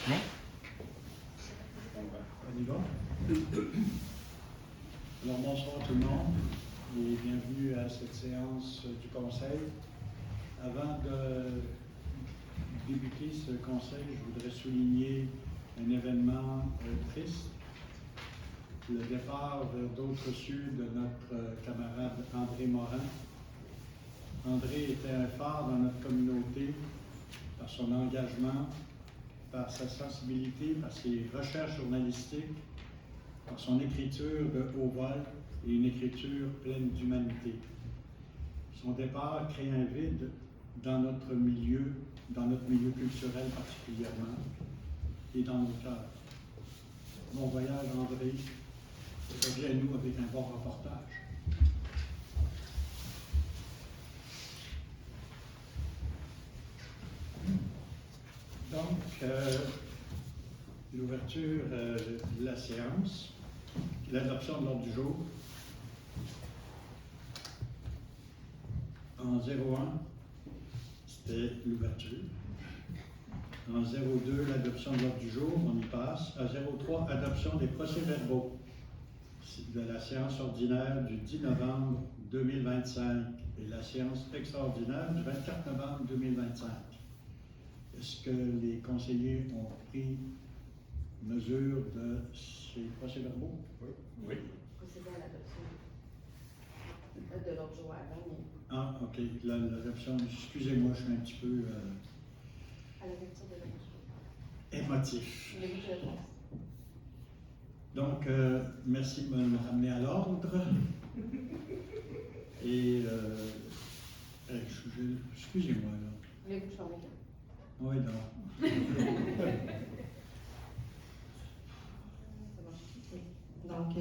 Non? On y va? Alors, bonsoir tout le monde et bienvenue à cette séance du Conseil. Avant de débuter ce Conseil, je voudrais souligner un événement triste. Le départ vers d'autres cieux de notre camarade André Morin. André était un phare dans notre communauté par son engagement, par sa sensibilité, par ses recherches journalistiques, par son écriture de haut vol et une écriture pleine d'humanité. Son départ crée un vide dans notre milieu culturel particulièrement, et dans nos cœurs. Bon voyage, André. Reviens-nous avec un bon reportage. Donc, l'ouverture de la séance, l'adoption de l'ordre du jour. En 01, c'était l'ouverture. En 02, l'adoption de l'ordre du jour, on y passe. À 03, adoption des procès-verbaux de la séance ordinaire du 10 novembre 2025 et la séance extraordinaire du 24 novembre 2025. Est-ce que les conseillers ont pris mesure de ces procès-verbaux? Oui. Procéder à l'adoption de l'ordre du jour avant. Ah, OK. L'adoption, excusez-moi, je suis un petit peu À la lecture de l'ordre du jour. émotif. Le but de réponse. Donc, merci de me ramener à l'ordre. Et, excusez-moi, là. Voulez-vous que je forme Oui, non. Donc,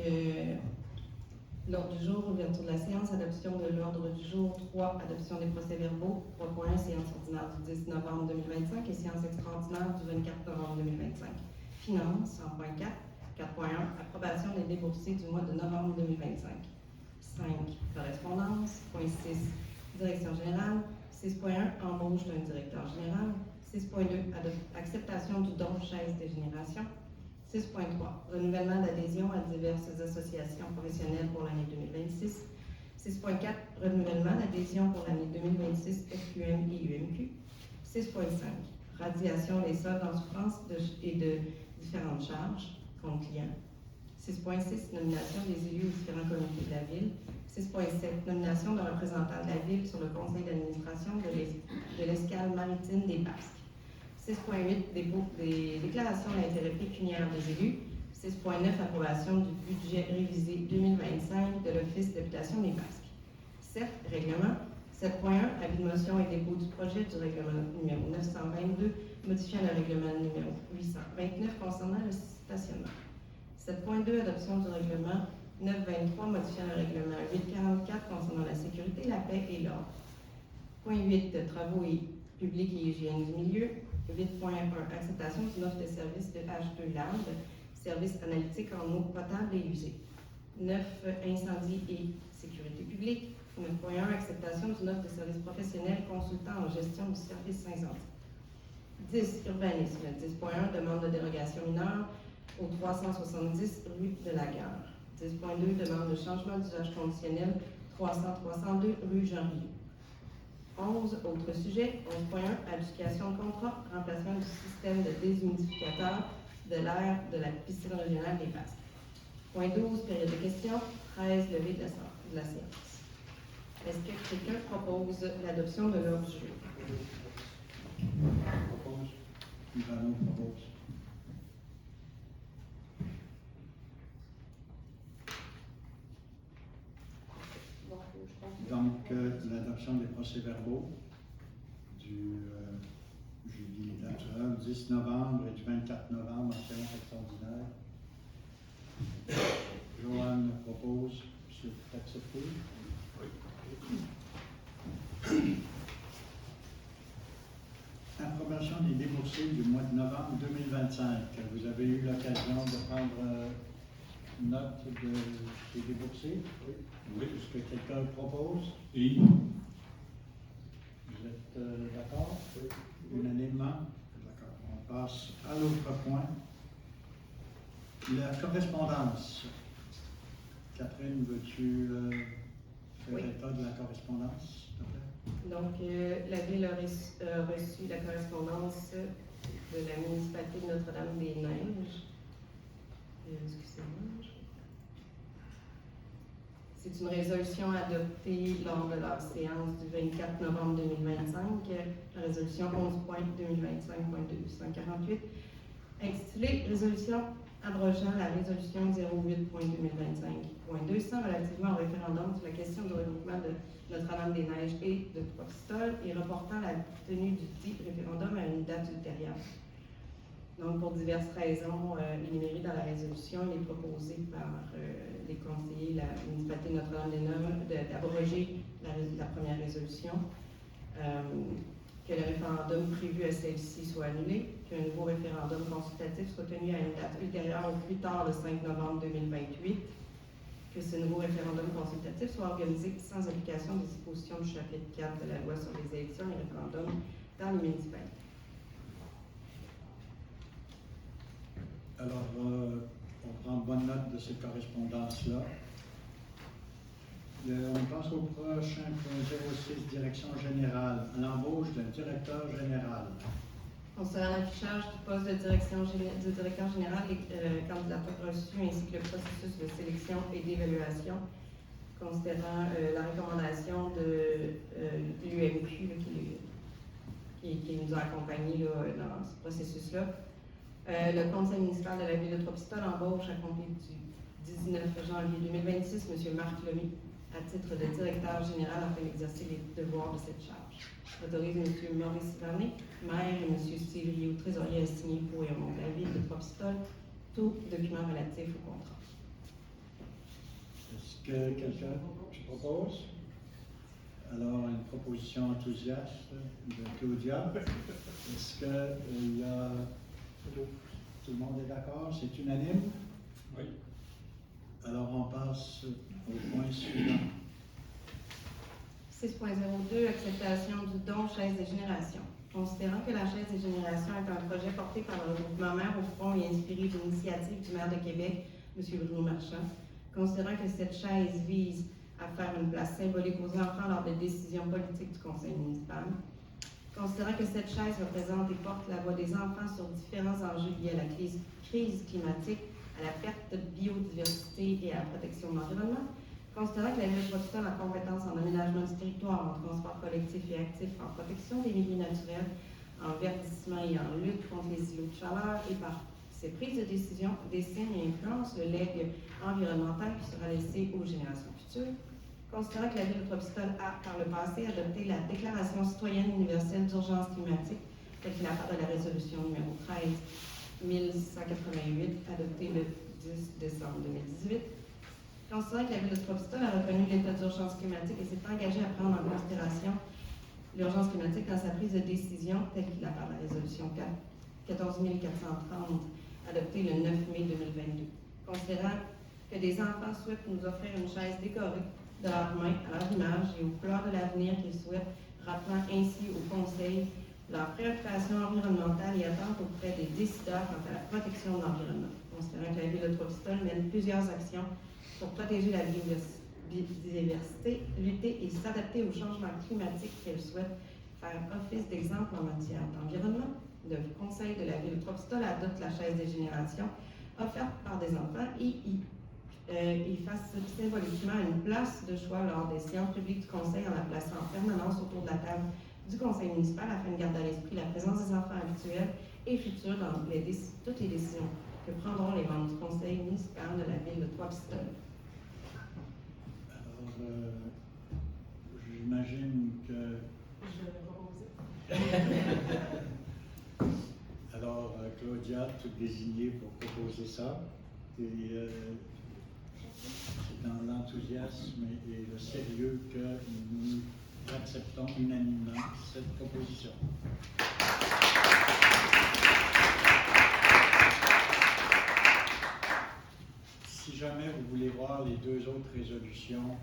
l'ordre du jour, ouverture de la séance, adoption de l'ordre du jour 3, adoption des procès-verbaux, 3.1, séance ordinaire du 10 novembre 2025 et séance extraordinaire du 24 novembre 2025. Finances, en point 4, 4.1, approbation des déboursés du mois de novembre 2025. 5, correspondance, point 6, direction générale, 6.1, embauche d'un directeur général, 6.2, acceptation du don chaise de génération, 6.3, renouvellement d'adhésion à diverses associations professionnelles pour l'année 2026. 6.4, renouvellement d'adhésion pour l'année 2026 FQM et UMQ. 6.5, radiation des soldes en souffrance et de différentes charges, compte client. 6.6, nomination des élus aux différents comités de la Ville. 6.7, nomination d'un représentant de la Ville sur le conseil d'administration de l'escale maritime des Basques. 6.8, des déclarations d'intérêt pécuniaire des élus. 6.9, approbation du budget révisé 2025 de l'Office d'habitation des Basques. 7, règlement. 7.1, avis de motion et dépôt du projet du règlement numéro 922, modifiant le règlement numéro 829 concernant le stationnement. 7.2, adoption du règlement 923, modifiant le règlement 844 concernant la sécurité, la paix et l'ordre. Point 8, travaux publics et hygiène du milieu. 8.1, acceptation d'une offre de service de H2 Lab, service analytique en eau potable et usée. 9, incendie et sécurité publique. 9.1, acceptation d'une offre de service professionnel consultant en gestion du service incendie. 10, urbanisme. 10.1, demande de dérogation mineure au 370 rue de la Gare. 10.2, demande de changement d'usage conditionnel 300-302 rue Jean-Riou. 11, autres sujets. 11.1, adjudication de contrat, remplacement du système de déshumidificateur de l'air de la piscine régionale des Basques. Point 12, période de questions. 13, levée de la séance. Est-ce que quelqu'un propose l'adoption de l'ordre du jour? Propose. Ivano propose. Donc, l'adoption des procès-verbaux du jeudi naturel, 10 novembre et du 24 novembre en séance extraordinaire. Joanne propose, c'est accepté? Oui. Approbation des déboursés du mois de novembre 2025. Vous avez eu l'occasion de prendre note des déboursés? Oui. Oui. Est-ce que quelqu'un propose? Oui. Vous êtes d'accord? Oui. Unanimement? D'accord. On passe à l'autre point. La correspondance. Catherine, veux-tu faire Oui. état de la correspondance, s'il te plaît? Donc, la Ville a reçu la correspondance de la municipalité de Notre-Dame-des-Neiges. Excusez-moi. C'est une résolution adoptée lors de leur séance du 24 novembre 2025, la résolution 11.2025.248, intitulée Résolution abrogeant la résolution 08.2025.200 relativement au référendum sur la question du regroupement de Notre-Dame-des-Neiges et de Trois-Pistoles et reportant la tenue du dit référendum à une date ultérieure. Donc, pour diverses raisons énumérées dans la résolution, il est proposé par les conseillers de la municipalité de Notre-Dame-des-Neiges d'abroger la première résolution, que le référendum prévu à celle-ci soit annulé, qu'un nouveau référendum consultatif soit tenu à une date ultérieure au plus tard le 5 novembre 2028, que ce nouveau référendum consultatif soit organisé sans application des dispositions du chapitre 4 de la loi sur les élections et référendums dans les municipalités. Alors, on prend bonne note de cette correspondance-là. On passe au prochain point 06, direction générale, à l'embauche d'un directeur général. Concernant l'affichage du poste de directeur général, les candidatures reçues ainsi que le processus de sélection et d'évaluation, considérant la recommandation de l'UMQ qui nous a accompagnés dans ce processus-là. Le conseil municipal de la ville de Trois-Pistoles embauche à compter du 19 janvier 2026 M. Marc Lemay à titre de directeur général afin d'exercer les devoirs de cette charge. Autorise M. Maurice Vernet, maire, et M. Steve Rio, trésorier, à signer pour et au nom de la ville de Trois-Pistoles tout document relatif au contrat. Est-ce que quelqu'un propose? Alors, une proposition enthousiaste de Claudia. Est-ce qu'il y a... Tout le monde est d'accord? C'est unanime? Oui. Alors, on passe au point suivant. 6.02, acceptation du don Chaise des Générations. Considérant que la Chaise des Générations est un projet porté par le regroupement Mère au front et inspiré d'une initiative du maire de Québec, M. Bruno Marchand, considérant que cette chaise vise à faire une place symbolique aux enfants lors des décisions politiques du conseil municipal, considérant que cette chaise représente et porte la voix des enfants sur différents enjeux liés à la crise climatique, à la perte de biodiversité et à la protection de l'environnement, considérant que la ville de Trois-Pistoles a compétence en aménagement du territoire, en transport collectif et actif, en protection des milieux naturels, en verdissement et en lutte contre les îlots de chaleur, et par ses prises de décision dessine et influence le legs environnemental qui sera laissé aux générations futures, considérant que la ville de Trois-Pistoles a, par le passé, adopté la Déclaration citoyenne universelle d'urgence climatique, telle qu'il apparaît de la résolution numéro 13-1188, adoptée le 10 décembre 2018, considérant que la ville de Trois-Pistoles a reconnu l'état d'urgence climatique et s'est engagée à prendre en considération l'urgence climatique dans sa prise de décision, telle qu'il apparaît de la résolution 14430, adoptée le 9 mai 2022, considérant que des enfants souhaitent nous offrir une chaise décorée de leurs mains à leur image et aux couleurs de l'avenir qu'ils souhaitent, rappelant ainsi au Conseil leur préoccupation environnementale et attente auprès des décideurs quant à la protection de l'environnement. Considérant que la ville de Trois-Pistoles mène plusieurs actions pour protéger la biodiversité, lutter et s'adapter au changement climatique qu'elle souhaite faire office d'exemple en matière d'environnement, le Conseil de la ville de Trois-Pistoles adopte la chaise des générations offerte par des enfants et il fasse symboliquement une place de choix lors des séances publiques du Conseil en la plaçant en permanence autour de la table du Conseil municipal afin de garder à l'esprit la présence des enfants habituels et futurs dans toutes les décisions que prendront les membres du Conseil municipal de la ville de Trois-Pistoles. Alors, j'imagine que... Je vais proposer. Alors, Claudia, toute désignée pour proposer ça. Et c'est dans l'enthousiasme et le sérieux que nous acceptons unanimement cette proposition. Si jamais vous voulez voir les deux autres résolutions,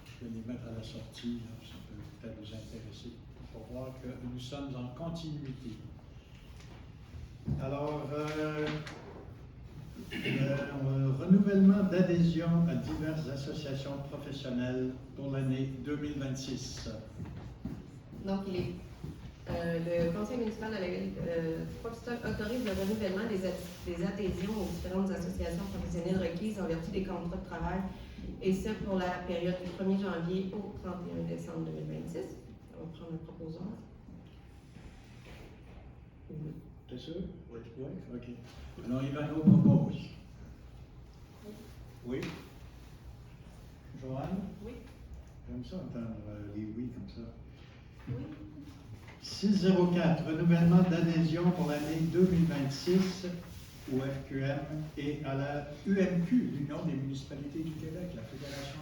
je vais les mettre à la sortie, là, ça peut peut-être vous intéresser, pour voir que nous sommes en continuité. Alors, le renouvellement d'adhésion à diverses associations professionnelles pour l'année 2026. Donc, le conseil municipal de la ville de Foxton autorise le renouvellement des adhésions aux différentes associations professionnelles requises en vertu des contrats de travail, et ce pour la période du 1er janvier au 31 décembre 2026. On va prendre le proposant. T'es sûr? Oui. Oui, OK. Alors, Ivano propose. Oui. Joanne? Oui. J'aime ça entendre les oui comme ça. Oui. 604, renouvellement d'adhésion pour l'année 2026 au FQM et à la UMQ, l'Union des municipalités du Québec, la Fédération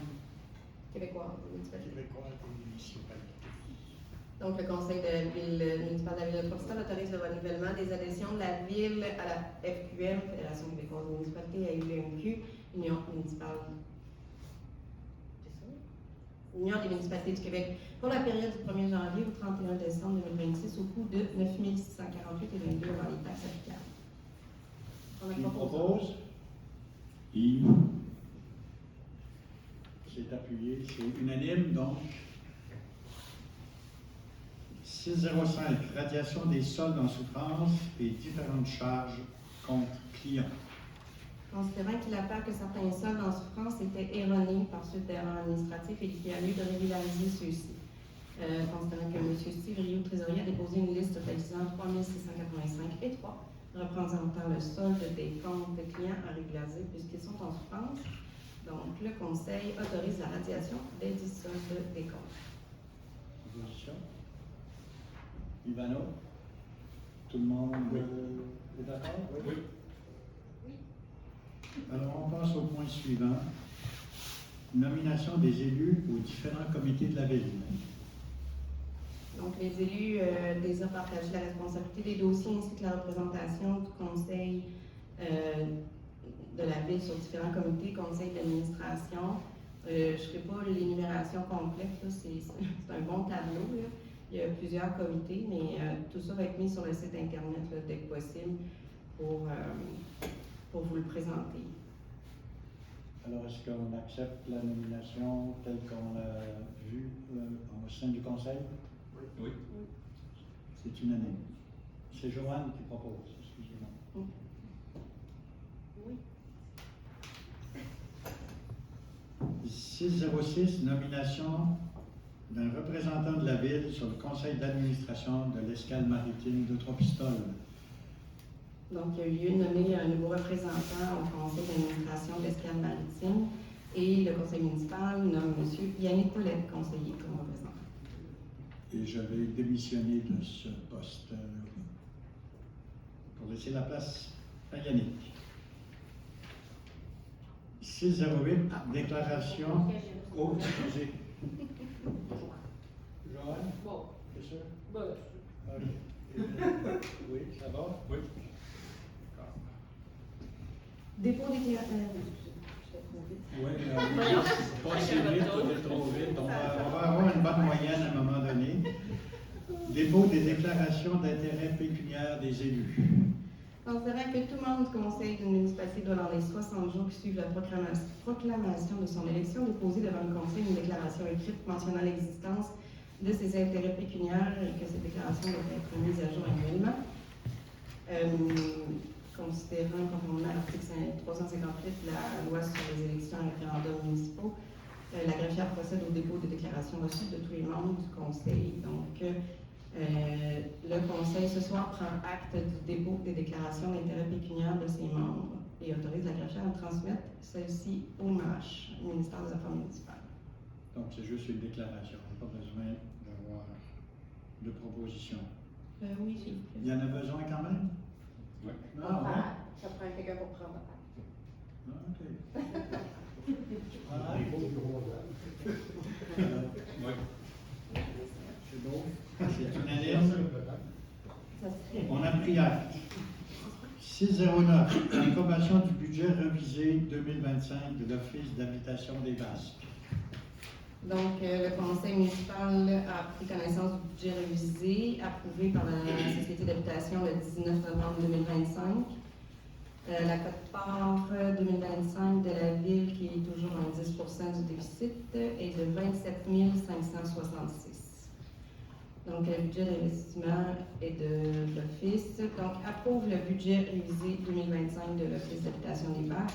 Québécois, municipalité. québécoise des municipalités. Donc, le conseil de la ville municipale de la ville de Foxton autorise le renouvellement des adhésions de la ville à la FQM, Fédération québécoise des municipalités, à l'UMQ, Union municipale. Union des municipalités du Québec, pour la période du 1er janvier au 31 décembre 2026, au coût de 9 648,22 dans les taxes applicables. Qui propose? Yves. C'est appuyé, c'est unanime, donc. 605, radiation des soldes en souffrance et différentes charges contre clients. Considérant qu'il apparaît que certains soldes en souffrance étaient erronés par suite d'erreurs administratives et qu'il y a lieu de régulariser ceux-ci. Considérant que M. Steve Rio, trésorier, a déposé une liste totalisant 3 685 et 3 représentant le solde des comptes clients à régulariser puisqu'ils sont en souffrance. Donc, le Conseil autorise la radiation des 10 soldes des comptes. Opposition? Ivano? Tout le monde est d'accord? Oui. Alors, on passe au point suivant. Nomination des élus aux différents comités de la ville. Donc, les élus désirent partager la responsabilité des dossiers ainsi que la représentation du conseil de la ville sur différents comités, conseil d'administration. Je ne ferai pas l'énumération complète, c'est un bon tableau. Là. Il y a plusieurs comités, mais tout ça va être mis sur le site Internet là, dès que possible pour vous le présenter. Alors, est-ce qu'on accepte la nomination telle qu'on l'a vue au sein du conseil? Oui. C'est unanime. C'est Joanne qui propose, excusez-moi. Oui. 606, nomination d'un représentant de la ville sur le conseil d'administration de l'escale maritime de Trois-Pistoles. Donc, il y a eu lieu de nommer un nouveau représentant au conseil d'administration de l'escale maritime et le conseil municipal nomme M. Yannick Paulette, conseiller, comme représentant. Et je vais démissionner de ce poste pour laisser la place à Yannick. 608, déclaration. Oh, excusez. Joanne? Bon. C'est sûr? Bon. OK. Oui, ça va? Oui. Dépôt des Oui, pas si vite, on est trop vite. On va avoir une bonne moyenne à un moment donné. Dépôt des déclarations d'intérêt pécuniaire des élus. Considérant que tout membre du conseil d'une municipalité doit, dans les 60 jours qui suivent la proclamation de son élection, déposer devant le conseil une déclaration écrite mentionnant l'existence de ses intérêts pécuniaires et que cette déclaration doit être mise à jour annuellement. Considérant, conformément à l'article 358 de la loi sur les élections et référendums municipaux, la greffière procède au dépôt des déclarations reçues de tous les membres du conseil. Donc, le conseil ce soir prend acte du dépôt des déclarations d'intérêt pécuniaire de ses membres et autorise la greffière à transmettre celle-ci au MACH, au ministère des Affaires municipales. Donc, c'est juste une déclaration. On n'a pas besoin d'avoir de proposition. Oui, s'il vous plaît. Il y en a besoin quand même? Oui. Ah, ouais. Ça prend quelqu'un pour prendre acte. Ah, OK. Voilà. Oui. C'est beau. C'est unanime. On a pris acte. 609, approbation du budget révisé 2025 de l'Office d'habitation des Basques. Donc, le conseil municipal a pris connaissance du budget révisé, approuvé par la Société d'habitation le 19 novembre 2025. La quote-part 2025 de la ville, qui est toujours en 10% du déficit, est de 27 566. Donc, le budget d'investissement est de l'Office. Donc, approuve le budget révisé 2025 de l'Office d'habitation des Parcs.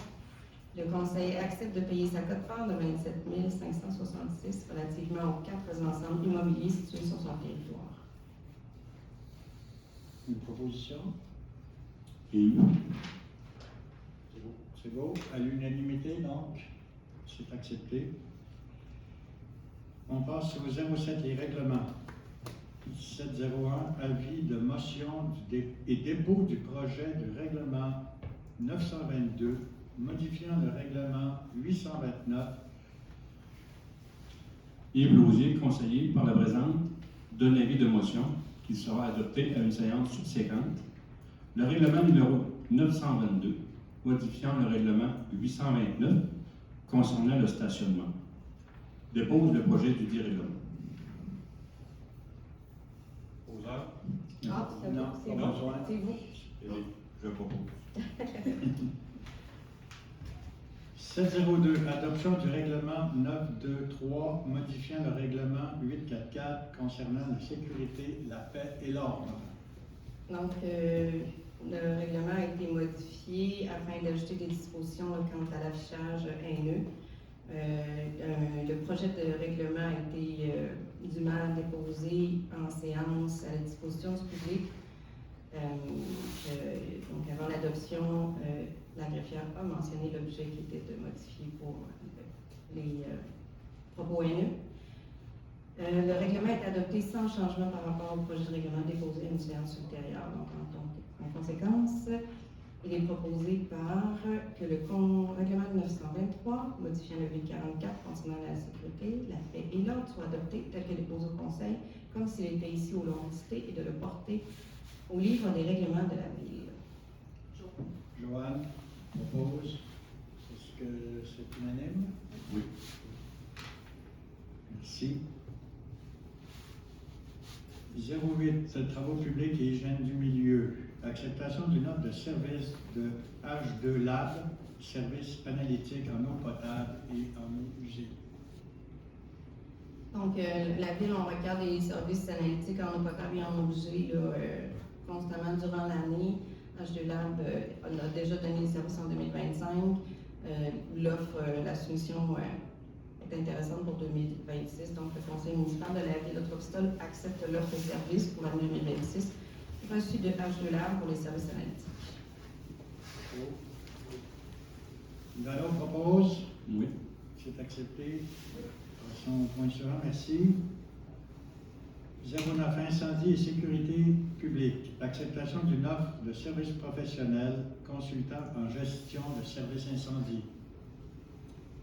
Le conseil accepte de payer sa quote-part de 27 566 relativement aux 4 ensembles immobiliers situés sur son territoire. Une proposition? Et C'est beau. À l'unanimité, donc, c'est accepté. On passe au 07, les règlements. 1701, avis de motion et dépôt du projet de règlement 922, modifiant le règlement 829. Yves Lausier, conseiller par la présente, donne avis de motion qui sera adopté à une séance subséquente. Le règlement numéro 922, modifiant le règlement 829 concernant le stationnement. Dépose le projet du dit règlement. Poseur? Ah, c'est Non, vous, pas besoin. c'est vous. Je propose. 702, adoption du règlement 923, modifiant le règlement 844 concernant la sécurité, la paix et l'ordre. Donc, le règlement a été modifié afin d'ajouter des dispositions quant à l'affichage haineux. Le projet de règlement a été dûment déposé en séance à la disposition du public. Donc, avant l'adoption, la greffière a mentionné l'objet qui était de modifier pour les propos haineux. Le règlement est adopté sans changement par rapport au projet de règlement déposé à une séance ultérieure. Donc, en conséquence, il est proposé que le règlement 923, modifiant le 844 concernant la sécurité, la paix et l'ordre, soit adopté tel que déposé au Conseil, comme s'il était ici au long cité, et de le porter au livre des règlements de la ville. Joanne propose. Est-ce que c'est unanime? Oui. Merci. 08, travaux publics et hygiène du milieu. Acceptation d'une offre de service de H2 Lab, service analytique en eau potable et en eau usée. Donc, la ville, on regarde les services analytiques en eau potable et en eau usée constamment durant l'année. H2 Lab a déjà donné les services en 2025. L'offre, la soumission est intéressante pour 2026. Donc, le conseil municipal de la ville de Trois-Pistoles accepte l'offre de service pour l'année 2026 reçue de H2 Lab pour les services analytiques. Valo propose. Oui. C'est accepté. Passons au point suivant. Merci. 09, incendie et sécurité publique. Acceptation d'une offre de service professionnel consultant en gestion de services incendie.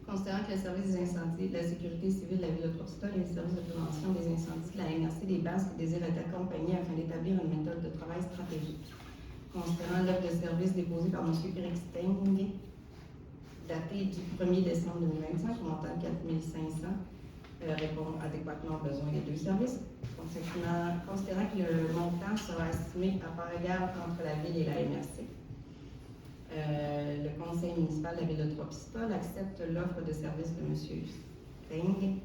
Considérant que le service des incendies de la sécurité civile de la ville de Trois-Pistoles et le service de prévention des incendies de la MRC des Basques désirent être accompagnés afin d'établir une méthode de travail stratégique. Considérant l'offre de service déposée par M. Eric Steng, datée du 1er décembre 2025, au montant de 4 500, répond adéquatement aux besoins des deux services. Considérant que le montant sera estimé à part égale entre la ville et la MRC. Le conseil municipal de la ville de Trois-Pistoles accepte l'offre de service de M. Steng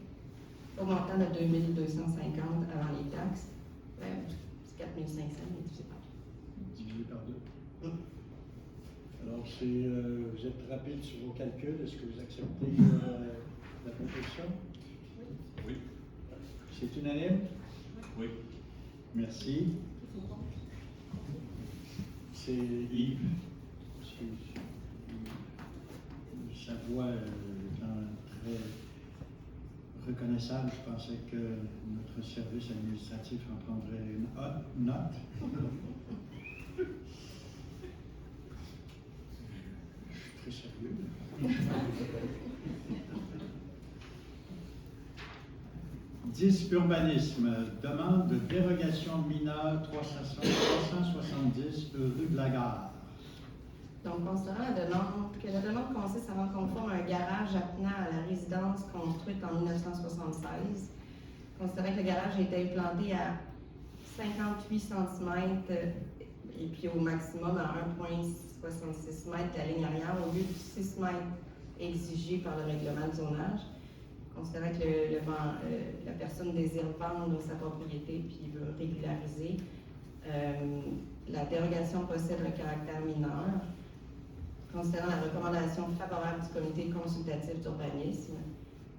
au montant de 2 250 avant les taxes. C'est 4 500, mais divisé par deux. Divisé par deux. Alors, vous êtes rapide sur vos calculs. Est-ce que vous acceptez la proposition? Oui. C'est unanime? Oui. Merci. C'est Yves. Sa voix étant très reconnaissable, je pensais que notre service administratif en prendrait une note. Je suis très sérieux. 10, urbanisme. Demande de dérogation mineure 370 rue de la Gare. Donc, considérant que la demande consiste à rendre conforme un garage attenant à la résidence construite en 1976, considérant que le garage a été implanté à 58 cm et puis au maximum à 1,66 m de la ligne arrière au lieu de 6 m exigé par le règlement de zonage, considérant que la personne désire vendre sa propriété puis veut régulariser, la dérogation possède un caractère mineur. Considérant la recommandation favorable du comité consultatif d'urbanisme,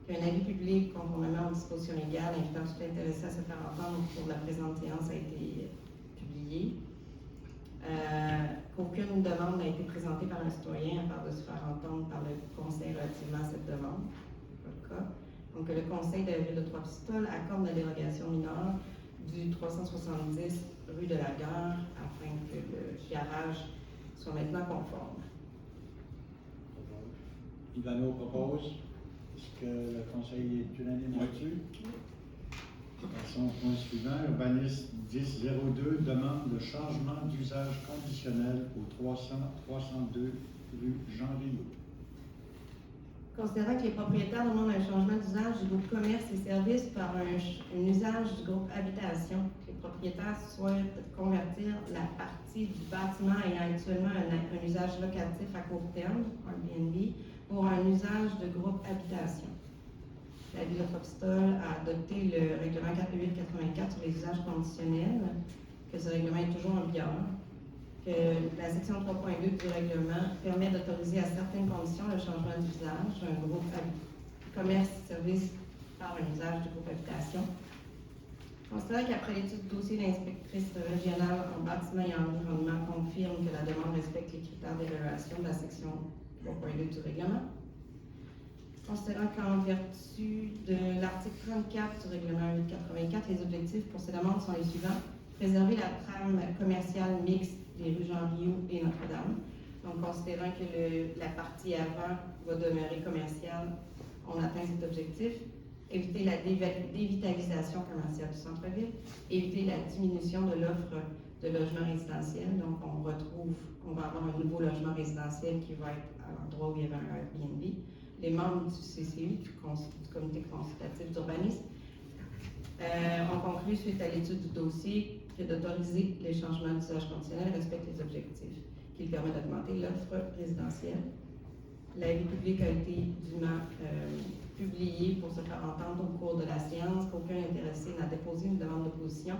qu'un avis public conformément aux dispositions légales invitant tout intéressé à se faire entendre au cours de la présente séance a été publié, qu'aucune demande n'a été présentée par un citoyen à part de se faire entendre par le conseil relativement à cette demande. C'est pas le cas. Donc, le conseil de la ville de Trois-Pistoles accorde la dérogation mineure du 370 rue de la Gare afin que le garage soit maintenant conforme. Ivano propose. Est-ce que le conseil est unanime là-dessus? Passons au point suivant. Urbaniste 1002 demande de changement d'usage conditionnel au 302 rue Jean Rilloux. Considérant que les propriétaires demandent un changement d'usage du groupe commerce et services par un usage du groupe habitation, que les propriétaires souhaitent convertir la partie du bâtiment ayant actuellement un usage locatif à court terme, Airbnb, pour un usage de groupe habitation. La Ville de Trois-Pistoles a adopté le règlement 4884 sur les usages conditionnels, que ce règlement est toujours en vigueur, que la section 3.2 du règlement permet d'autoriser à certaines conditions le changement d'usage d'un groupe commerce et service par un usage du groupe habitation. Considérant qu'après l'étude du dossier, l'inspectrice régionale en bâtiment et environnement confirme que la demande respecte les critères d'évaluation de la section 3.2 du règlement. Considérant qu'en vertu de l'article 34 du règlement 884, les objectifs pour ces demandes sont les suivants. Préserver la trame commerciale mixte des rues Jean-Rilloux et Notre-Dame. Donc, considérant que la partie avant va demeurer commerciale, on atteint cet objectif. Éviter la dévitalisation commerciale du centre-ville. Éviter la diminution de l'offre de logements résidentiels. Donc, on va avoir un nouveau logement résidentiel qui va être à l'endroit où il y avait un Airbnb. Les membres du CCU, du comité consultatif d'urbanisme, ont conclu, suite à l'étude du dossier, que d'autoriser les changements d'usage conditionnel respecte les objectifs, qu'il permet d'augmenter l'offre résidentielle. L'avis public a été dûment publié pour se faire entendre au cours de la séance, qu'aucun intéressé n'a déposé une demande d'opposition.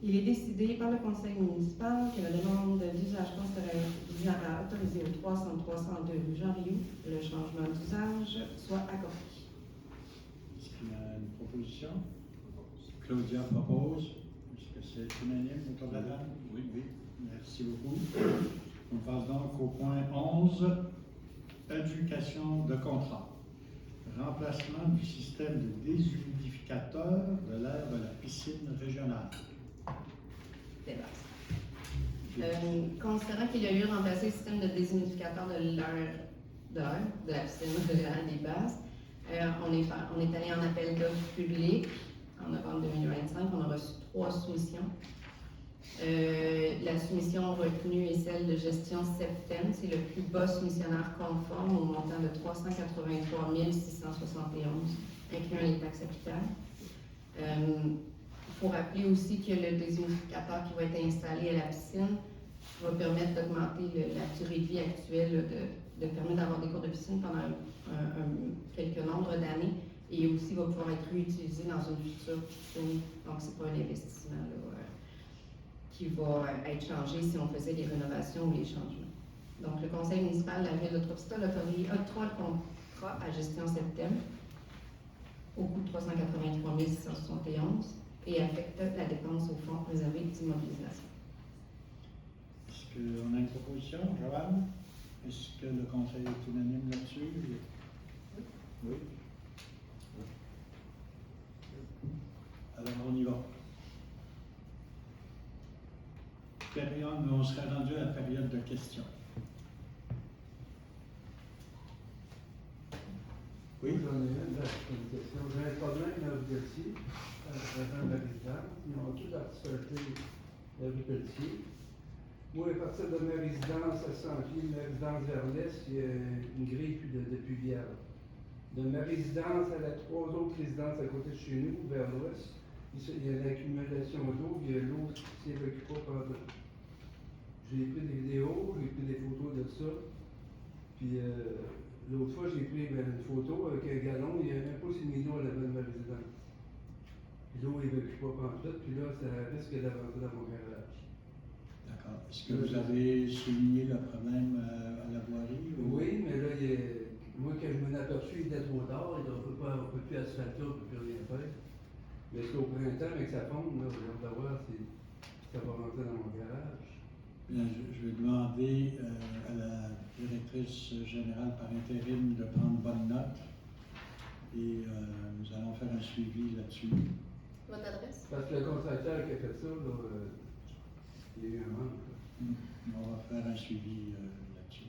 Il est décidé par le conseil municipal que la demande d'usage conditionnel visant à autoriser au 302 rue Jean-Rilloux le changement d'usage soit accordé. Est-ce qu'il y a une proposition? Claudia propose. Est-ce que c'est unanime autour de la table? Oui. Merci beaucoup. On passe donc au point 11, adjudication de contrat. Remplacement du système de déshumidificateur de l'air de la piscine régionale. Considérant qu'il y a eu remplacé le système de déshumidificateur de l'air de la piscine régionale des Basses, on est allé en appel d'offres public en novembre 2025. On a reçu 3 soumissions. La soumission retenue est celle de gestion Septem. C'est le plus bas soumissionnaire conforme au montant de 383 671, incluant les taxes applicables. Il faut rappeler aussi que le déshumidificateur qui va être installé à la piscine va permettre d'augmenter la durée de vie actuelle, de permettre d'avoir des cours de piscine pendant quelques nombre d'années, et aussi va pouvoir être réutilisé dans une future piscine. Donc, ce n'est pas un investissement qui va être changé si on faisait des rénovations ou les changements. Donc, le conseil municipal de la ville de Trois-Pistoles octroie le contrat à gestion Septem au coût de 383 671 et affecte la dépense au fonds réservé d'immobilisation. Est-ce qu'on a une proposition, Joanne? Est-ce que le conseil est unanime là-dessus? Oui. Alors, on y va. On serait rendu à la période de questions. Oui? J'en ai une question. J'ai un problème dans le Pelletier, avec un habitant. Ils ont tous accepté le Pelletier. Moi, à partir de ma résidence à 100 pieds, de ma résidence vers l'est, il y a une grille de pluviale. De ma résidence à la 3 autres résidences à côté de chez nous, vers l'ouest, il y a une accumulation d'eau, il y a l'eau qui s'évacue pas pendant. J'ai pris des vidéos, j'ai pris des photos de ça. Puis l'autre fois, j'ai pris une photo avec un galon, il y a un pouce et demi d'eau à l'avant de ma résidence. Puis l'eau n'évacue pas pantoute, puis là, ça risque d'avancer dans mon garage. D'accord. Est-ce que vous avez souligné le problème à la voirie? Oui, mais là, moi, quand je m'en ai aperçu, il était trop tard, on ne peut plus asphalter, on ne peut plus rien faire. Mais c'est au printemps, avec sa fonde, là, on va voir si ça va rentrer dans mon garage. Bien, je vais demander à la directrice générale par intérim de prendre bonne note et nous allons faire un suivi là-dessus. Votre adresse? Parce que le contracteur qui a fait ça, là, il y a eu un manque. On va faire un suivi là-dessus.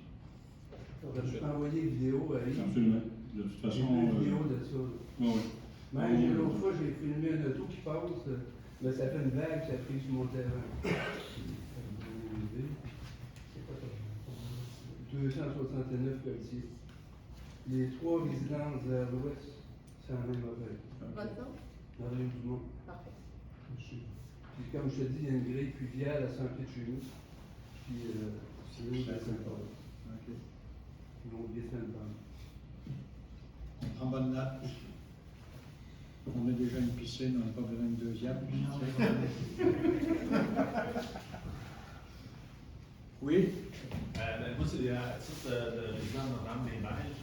Je peux envoyer une vidéo à Yves. Absolument. De toute J'ai façon. pris une vidéo de ça. Là. Oui. Même l'autre fois, j'ai filmé un auto qui passe, mais ça fait une vague, ça a pris sur mon terrain. 269 Pelletier. Les 3 résidences vers l'ouest, c'est la même affaire. Votre nom? Marie Dumont. Parfait. Puis comme je te dis, il y a une grille pluviale à 100 pieds de chez nous. Puis c'est l'eau de la Saint-Paul. OK. Ils vont oublier Saint-Paul. On prend bonne note. On a déjà une piscine, on n'a pas besoin d'une deuxième. Oui? Moi, c'est à titre de résident de Notre-Dame-des-Neiges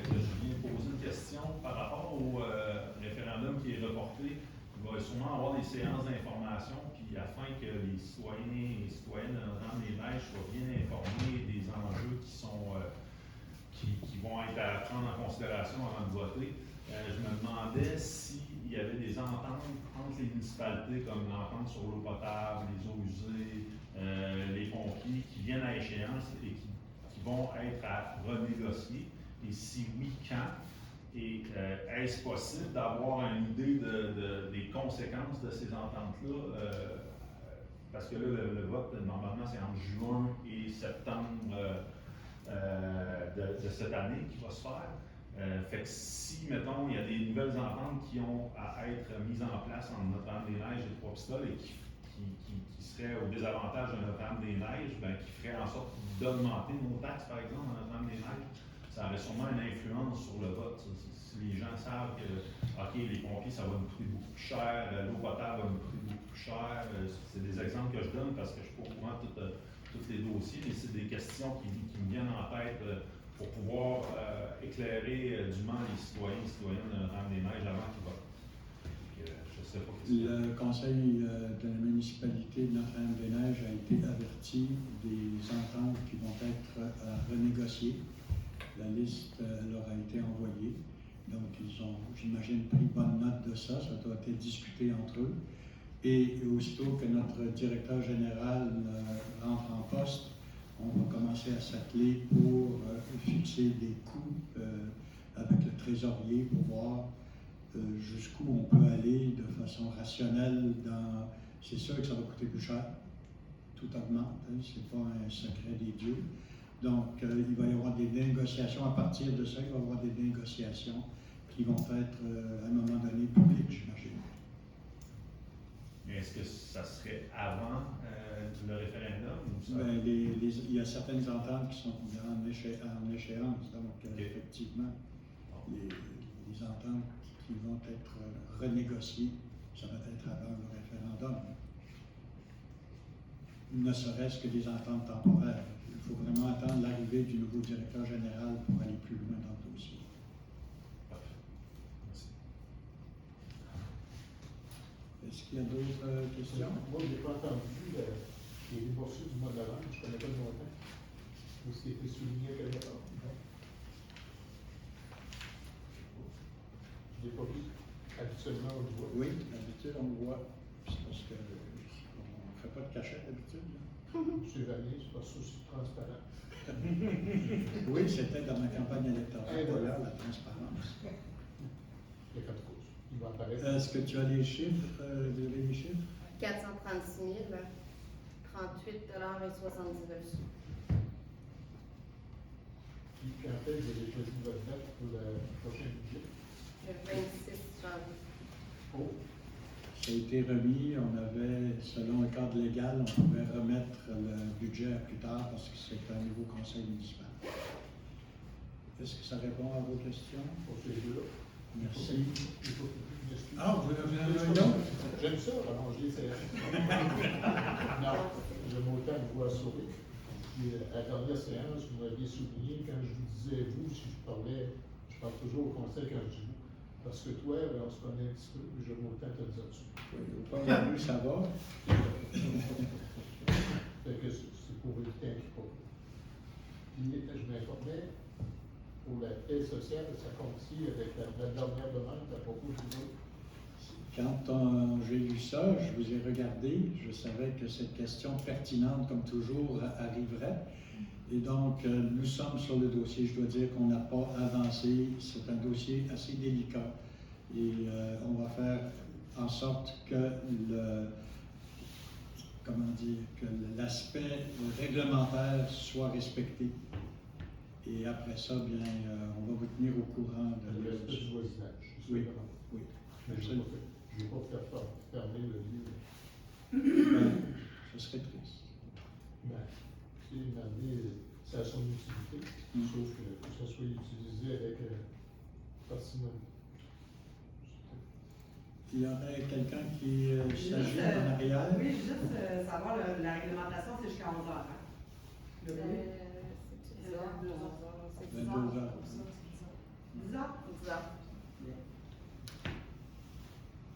que je viens poser une question par rapport au référendum qui est reporté. Il va sûrement avoir des séances d'information, puis afin que les citoyens et citoyennes de Notre-Dame-des-Neiges soient bien informés des enjeux qui vont être à prendre en considération avant de voter. Je me demandais s'il y avait des ententes entre les municipalités, comme l'entente sur l'eau potable, les eaux usées, les pompiers, qui viennent à échéance et qui vont être à renégocier. Et si oui, quand? Et est-ce possible d'avoir une idée des conséquences de ces ententes-là? Parce que là, le vote, normalement, c'est entre juin et septembre de cette année qui va se faire. Fait que si, mettons, il y a des nouvelles ententes qui ont à être mises en place entre Notre-Dame-des-Neiges et Trois-Pistoles et qui seraient au désavantage de Notre-Dame-des-Neiges, ben, qui ferait en sorte d'augmenter nos taxes, par exemple, à Notre-Dame-des-Neiges, ça aurait sûrement une influence sur le vote. Si les gens savent que, OK, les pompiers, ça va nous coûter beaucoup plus cher, l'eau potable va nous coûter beaucoup plus cher, c'est des exemples que je donne parce que je ne suis pas au courant de tous les dossiers, mais c'est des questions qui me viennent en tête pour pouvoir éclairer dûment les citoyens et citoyennes de Notre-Dame-des-Neiges avant qu'ils votent. Je sais pas ce Le conseil de la municipalité de Notre-Dame-des-Neiges a été averti des ententes qui vont être renégociées. La liste leur a été envoyée. Donc, ils ont, j'imagine, pris bonne note de ça. Ça doit être discuté entre eux. Et aussitôt que notre directeur général rentre en poste, on va commencer à s'atteler pour fixer des coûts avec le trésorier pour voir jusqu'où on peut aller de façon rationnelle. C'est sûr que ça va coûter plus cher. Tout augmente, hein, c'est pas un secret des dieux. Donc, il va y avoir des négociations. À partir de ça, il va y avoir des négociations qui vont être, à un moment donné, publiques, j'imagine. Mais est-ce que ça serait avant le référendum? Ou ça? Ben, il y a certaines ententes qui sont en échéance. Donc, Okay. effectivement, les ententes qui vont être renégociées, ça va être avant le référendum. Ne serait-ce que des ententes temporaires. Il faut vraiment attendre l'arrivée du nouveau directeur général pour aller plus loin dans le dossier. Parfait. Merci. Est-ce qu'il y a d'autres questions? Moi, je n'ai pas entendu les poursuites du mois de novembre, je ne connais pas le montant. Ou ce qui a été souligné quelque part. Je ne l'ai pas vu. Habituellement, on le voit. Oui, d'habitude, on le voit. C'est parce qu'on ne fait pas de cachette d'habitude. Je suis vanné, je ne suis pas aussi transparent. Oui, c'était dans ma campagne électorale, Et voilà. la transparence. Il y a quatre causes. Il va apparaître. Est-ce que tu as les chiffres, 436 000, 38,79 $. Puis quand est-ce que vous avez choisi votre date pour le prochain budget? Le 26 janvier. Oh, Ça a été remis, on avait, selon le cadre légal, on pouvait remettre le budget à plus tard parce que c'est un nouveau conseil municipal. Est-ce que ça répond à vos questions? pour ces deux-là. Merci. Il faut que je Ah, vous avez un autre? J'aime ça, rallonger ces Non, j'aime autant vous voir sourire. Puis, à la dernière séance, vous m'aviez souligné, quand je vous disais vous, si je parle toujours au conseil quand je dis vous. Parce que toi, on se connaît un petit peu, j'aime autant te le dire dessus. Au premier vue, ça va. Fait que c'est pour éviter un quiproquo. Puis, je m'informais, pour la paix sociale, ça coïncide avec la dernière demande à propos du vote. Quand j'ai lu ça, je vous ai regardé, je savais que cette question pertinente, comme toujours, arriverait. Et donc, nous sommes sur le dossier. Je dois dire qu'on n'a pas avancé. C'est un dossier assez délicat. Et on va faire en sorte que l'aspect réglementaire soit respecté. Et après ça, bien, on va vous tenir au courant de Le respect du voisinage. c'est Oui, ça, vraiment. oui. Mais je ne vais pas faire fermer le livre. Ben, ce serait triste. Ben, tu sais, une année, ça a son utilité, sauf que ça soit utilisé avec parcimonie. Il y aurait quelqu'un qui s'agit en arrière. Oui, juste savoir, la réglementation, c'est jusqu'à 11 heures. Hein? Le bruit. C'est 10 heures. C'est 10 22 heures. heures. 10 heures? 10 heures.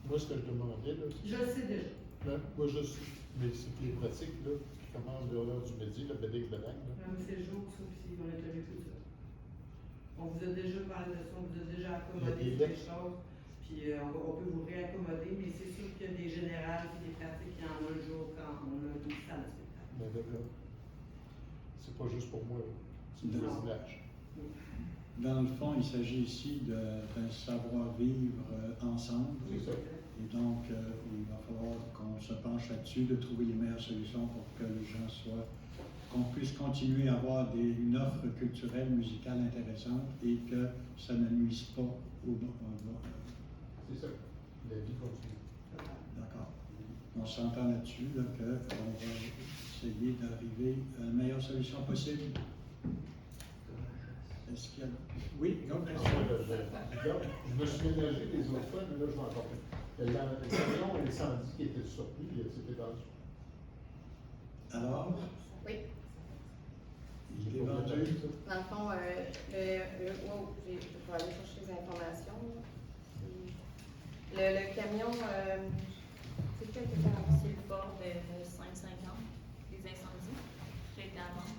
Moi, ce que je demandais, là, Je le sais déjà. moi, je sais, mais c'est que les pratiques, là, qui commandent de l'heure du midi, le bénéfice de l'acte, Même c'est le jour, sauf si on a tenu tout ça. On vous a déjà parlé de ça, on vous a déjà accommodé Il y a sur des les choses, puis on peut vous réaccommoder, mais c'est sûr qu'il y a des générales et des pratiques qui en ont le jour quand on a une salle de spectacle. ben, d'accord. C'est pas juste pour moi, là. C'est le Non. voisinage. Dans le fond, il s'agit ici d'un savoir-vivre ensemble. C'est ça. Et donc, il va falloir qu'on se penche là-dessus, de trouver les meilleures solutions pour que les gens qu'on puisse continuer à avoir une offre culturelle, musicale intéressante et que ça ne nuise pas au C'est ça. La vie continue. D'accord. On s'entend là-dessus, là, qu'on va essayer d'arriver à la meilleure solution possible. Est-ce qu'il y a... Oui, donc, Je me suis ménagé les autres fois, mais là, je vais encore faire. Le camion incendie qui était surpris, c'était vendu. alors, Oui. il est vendu. Dans le fond, je vais aller chercher les informations. Le camion, c'est quel que C'est le Ford 550, les incendies, qui a été à vendre,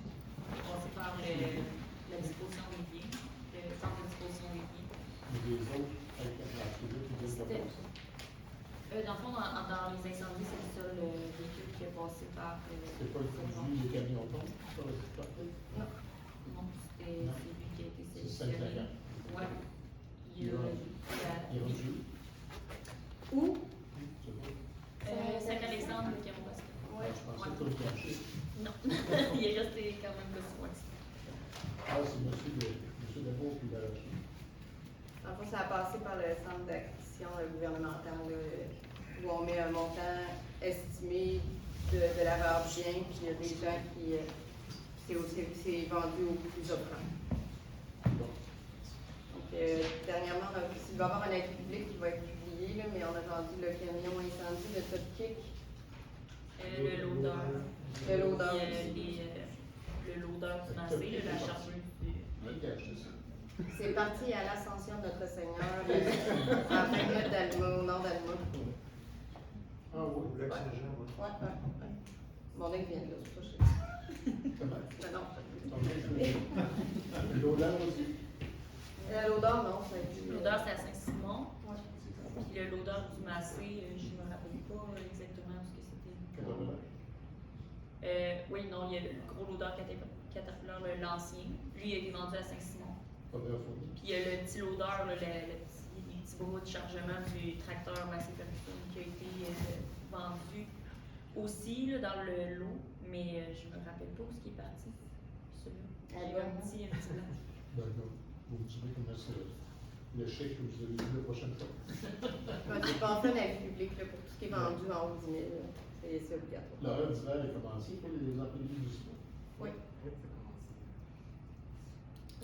passé par la disposition des biens, le centre de disposition des biens. Mais les autres, avec la privée qui viennent de faire ça. Dans le fond, dans les incendies, c'est ça le véhicule qui est passé par. C'est pas les camions tombent sur le site parfait? Non, non, c'est lui qui a été C'est sélectionné. 550. Ouais. Il est rendu. Où? Saint-Alexandre, le Cameroun. Ouais. Je pensais que tu le cachais. Non, il est resté quand même pas si loin que ça. Ah, c'est monsieur Lebeau qui l'a acheté. Dans le fond, ça a passé par le centre d'action gouvernemental, où on met un montant estimé de la valeur bien, puis il y a des gens qui. C'est vendu au plus offrant. Bon. Donc, dernièrement, il va y avoir un avis public qui va être publié, là, mais on a vendu le camion incendie, le top kick. Le loader. Le loader. Le loader financier, la chargeuse. Qui a acheté ça? C'est parti à l'Ascension de Notre Seigneur, en 20 minutes d'Alma, au nord d'Alma. Ah oui, Ouais. Ouais. Mon ex vient de là, c'est pas chez comment? non. L'odeur aussi? L'odeur, non, ça a été. L'odeur, c'est à Saint-Simon. Ouais. Puis l'odeur du Massé, je ne me rappelle pas exactement ce que c'était. Oui, non, il y a le gros l'odeur Caterpillar, l'ancien. Lui, il a été vendu à Saint-Simon. Puis il y a le petit loader, les petits bras de chargement du tracteur Massé Ferguson qui a été vendu aussi là, dans le lot, Mais je me rappelle pas où ce qui est parti. Celui-là. Ah, J'ai bon. un petit blanc. D'accord. Vous me direz comment c'est le chèque que vous avez vu la prochaine fois. J'ai pensé à un avis public là, pour tout ce qui est vendu en haut de 10 000. là. C'est obligatoire. L'horaire d'hiver est commencé pour les employés municipaux. Oui. Oui, c'est commencé.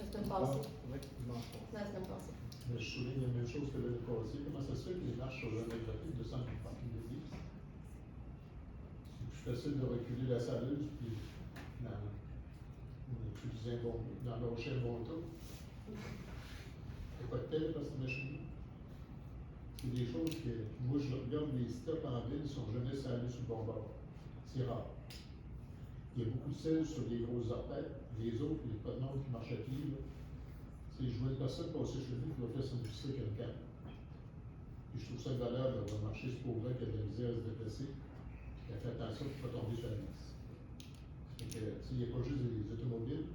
La semaine passée. Oui, dimanche passé. La semaine passée. Mais je souligne la même chose que l'année passée. Comment ça se fait que les marches sur le gratuit de centre de parking d'église? C'est plus facile de reculer la saleuse puis d'utiliser un bon, d'embaucher un bon taux. Il n'y a pas de télé parce que c'est machine. C'est des choses que, moi je regarde, les stops en ville ne sont jamais salés sur le bon bord. C'est rare. Il y a beaucoup de sel sur les grosses artères. Les autres, il n'y a pas de monde qui marche à pied. Là. Je vois une personne passer chez nous qui va faire son épicerie avec une canne. Puis je trouve ça de valeur d'avoir marché ce pauvre qui a de la misère à se déplacer. Puis qui a fait attention de ne pas tomber sur la liste. Il n'y a pas juste des automobiles,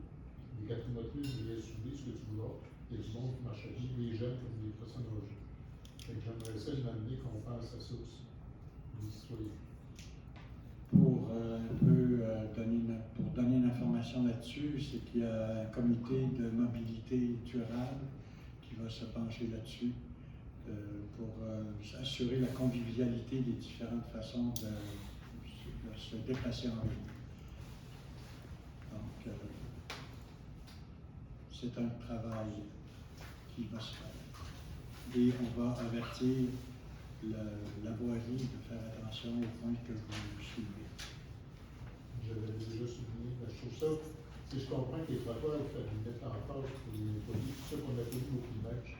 des quatrimotrices, des SUV, ce que tu voudras. Il y a du monde qui marche à pied, des jeunes comme des personnes âgées. J'aimerais ça m'amener qu'on pense à ça aussi, les citoyens. Pour donner une information là-dessus, c'est qu'il y a un comité de mobilité durable qui va se pencher là-dessus pour assurer la convivialité des différentes façons de se déplacer en ville. Donc, c'est un travail qui va se faire. Et on va avertir la voirie de faire attention aux points que vous suivez. Je l'avais déjà souligné, mais je trouve ça, je comprends que les trottoirs, il faut les mettre en face pour les employés, tout ça qu'on a connu au climax.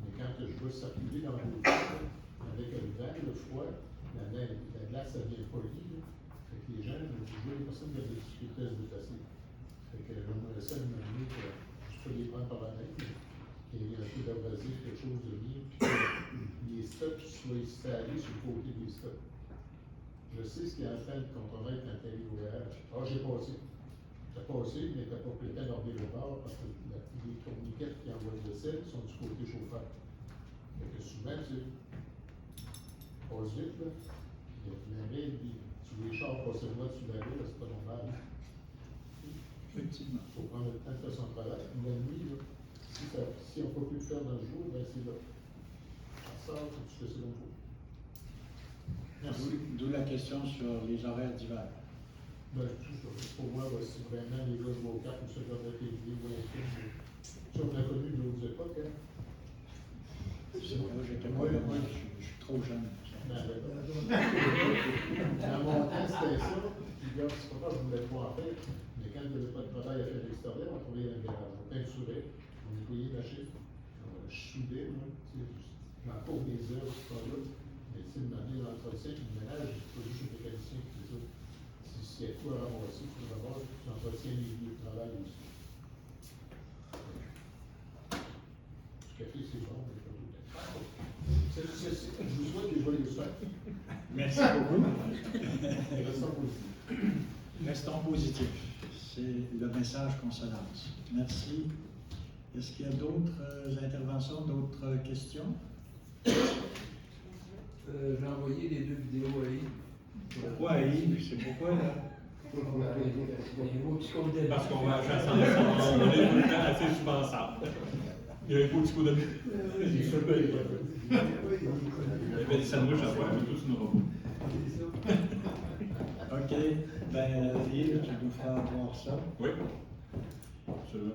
Mais quand je vois circuler dans le avec le vent, le froid, la neige, la glace, ça devient polie. Fait que les gens, je vois les personnes qui ont des difficultés à se déplacer. Fait que j'aimerais ça me demander que je peux les prendre par la main, qu'il y ait un peu d'abrasif, quelque chose de bien, puis que les stops soient installés sur le côté des stops. Je sais ce qui est en train de compromettre quand tu arrives au garage. Ah, j'ai passé. Tu as passé, mais tu n'as pas pris le temps d'en le bord parce que les tourniquettes qui envoient le sel sont du côté chauffeur. Fait que souvent, tu passes vite, là. Il y a la règle, puis tu les chars passer le mois dessus la règle, c'est pas normal. Effectivement. Il faut prendre le temps de faire son travail. La nuit, là, si on ne peut plus le faire dans le jour, ben c'est là. Ça sort, tu fais ça dans le jour. Merci. D'où la question sur les horaires d'hiver. Ben, pour moi, c'est vraiment les gars de Beaucap ou ceux qui ont été vidéos ou un film. Ça, on a connu d'autres époques, hein? J'étais pas là, je suis trop jeune. Dans mon temps, c'était ça. Puis là, c'est pas grave, je voulais pas en faire. Mais quand il n'y avait pas de travail à faire à l'extérieur, on travaillait dans le garage. On peinturait, on nettoyait la chiffre, je soudais, moi. Je m'en cours des heures, ce temps-là. Mais tu sais, demander l'entretien, le ménage, c'est pas juste le mécanicien qui fait ça. S'il y a tout à ramasser, tu ramasses, tu entretiens les lieux de travail aussi. Du café, c'est bon, mais pas tout le temps. Je vous souhaite des joyeuses fêtes. Merci beaucoup. Restons positifs. Restons positifs. C'est le message qu'on se lance. Merci. Est-ce qu'il y a d'autres interventions, d'autres questions? J'ai envoyé les 2 vidéos à Yves. Pourquoi Yves? C'est pourquoi là? Parce qu'on va à la chasse ensemble, on est tout le temps assez souvent ensemble. Il y a un beau petit coup de Il y avait des sandwichs à faire, mais tous nos robots. OK. Ben, Yves, tu nous feras voir ça. Oui, absolument.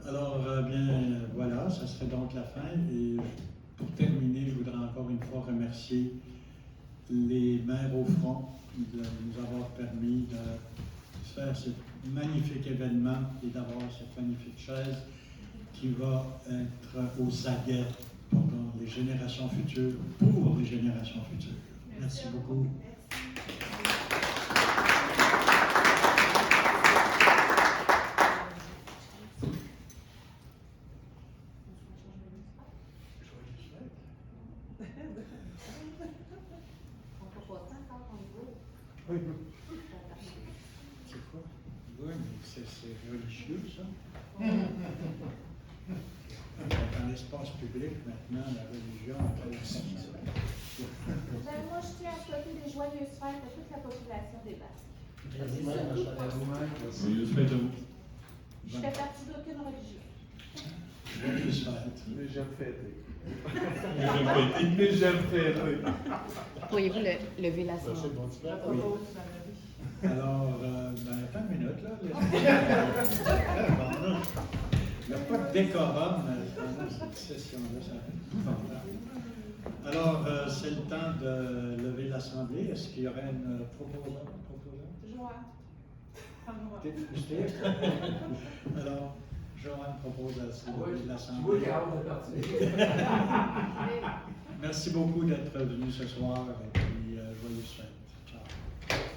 Alors, bien, voilà, ça serait donc la fin. Et pour terminer, je voudrais encore une fois remercier les maires au front de nous avoir permis de faire ce magnifique événement et d'avoir cette magnifique chaise qui va être aux aguets pendant les générations futures, pour les générations futures. Merci beaucoup. C'est quoi? Oui, mais c'est religieux, ça. Dans l'espace public, maintenant, la religion a la Moi, je tiens à souhaiter des joyeuses fêtes à toute la population des Basques. Merci, Madame la Chaire. Joyeuse fête à vous. Je fais partie d'aucune religion. Joyeuse fête. Mais j'aime fêter. Joyeuse Mais j'aime fêter. Pourriez-vous lever la Monsieur sonde? Bontifat. Oui. Alors, attends une minute, là. Il n'y a pas de décorum dans cette session-là. Alors, c'est le temps de lever l'Assemblée. Est-ce qu'il y aurait une proposante? T'es frustré? Alors, Joanne propose à lever Tu vois l'Assemblée. qu'il y a hâte de partir. Merci beaucoup d'être venu ce soir et puis joyeuse fête.